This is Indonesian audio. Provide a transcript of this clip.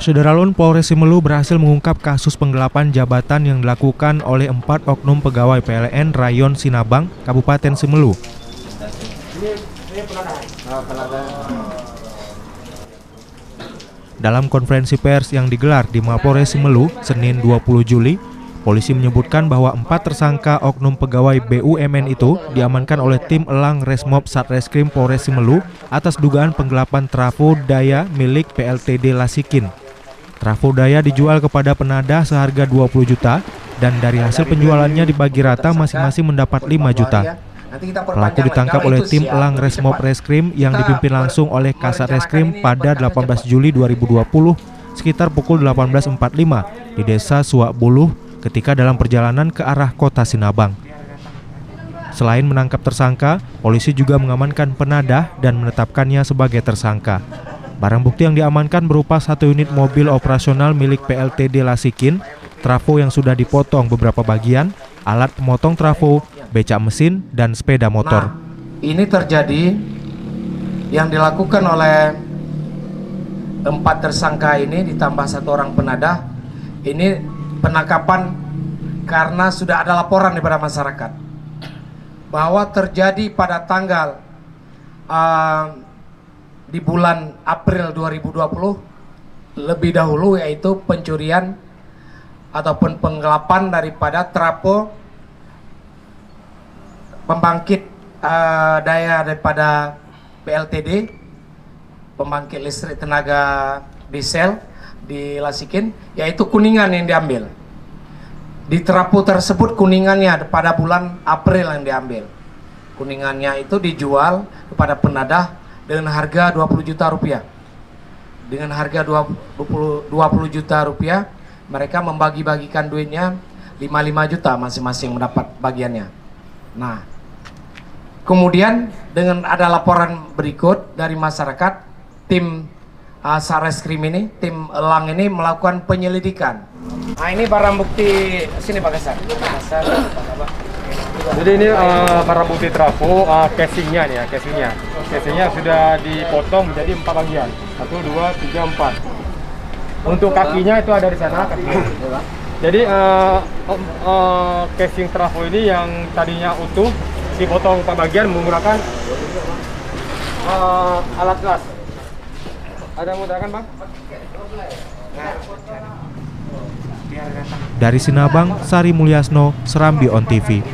Saudara Polres Simelu berhasil mengungkap kasus penggelapan jabatan yang dilakukan oleh 4 oknum pegawai PLN Rayon Sinabang, Kabupaten Simelu. Dalam konferensi pers yang digelar di Mapolres Simelu, Senin 20 Juli, polisi menyebutkan bahwa 4 tersangka oknum pegawai BUMN itu diamankan oleh tim Elang Resmob Satreskrim Polres Simelu atas dugaan penggelapan trafo daya milik PLTD Lasikin. Trafo daya dijual kepada penadah seharga 20 juta dan dari hasil penjualannya dibagi rata masing-masing mendapat 5 juta. Pelaku ditangkap oleh tim Elang Resmob Reskrim yang dipimpin langsung oleh Kasat Reskrim pada 18 Juli 2020 sekitar pukul 18.45 di Desa Suakbuluh ketika dalam perjalanan ke arah kota Sinabang. Selain menangkap tersangka, polisi juga mengamankan penadah dan menetapkannya sebagai tersangka. Barang bukti yang diamankan berupa 1 unit mobil operasional milik PLTD Lasikin, trafo yang sudah dipotong beberapa bagian, alat pemotong trafo, becak mesin, dan sepeda motor. Nah, ini terjadi yang dilakukan oleh 4 tersangka ini ditambah 1 orang penadah. Ini penangkapan karena sudah ada laporan daripada masyarakat bahwa terjadi pada tanggal di bulan April 2020 lebih dahulu, yaitu pencurian ataupun penggelapan daripada trafo pembangkit daya daripada PLTD, pembangkit listrik tenaga diesel di Lasikin, yaitu Kuningan yang diambil. Di trafo tersebut Kuningannya pada bulan April yang diambil. Kuningannya itu dijual kepada penadah dengan harga 20 juta rupiah. Dengan harga 20 juta rupiah, mereka membagi-bagikan duitnya 55 juta masing-masing mendapat bagiannya. Nah, kemudian dengan ada laporan berikut dari masyarakat, tim Satreskrim ini, tim Elang ini melakukan penyelidikan. Nah, ini barang bukti sini Pak Kasar. Jadi ini barang bukti trafo, casingnya nih ya, casingnya sudah dipotong menjadi 4 bagian, 1, 2, 3, 4. Untuk kakinya itu ada di sana kakinya. Jadi casing trafo ini yang tadinya utuh dipotong 4 bagian menggunakan alat las. Ada mudahkan Bang? Dari Sinabang, Sari Mulyasno, Serambi On TV.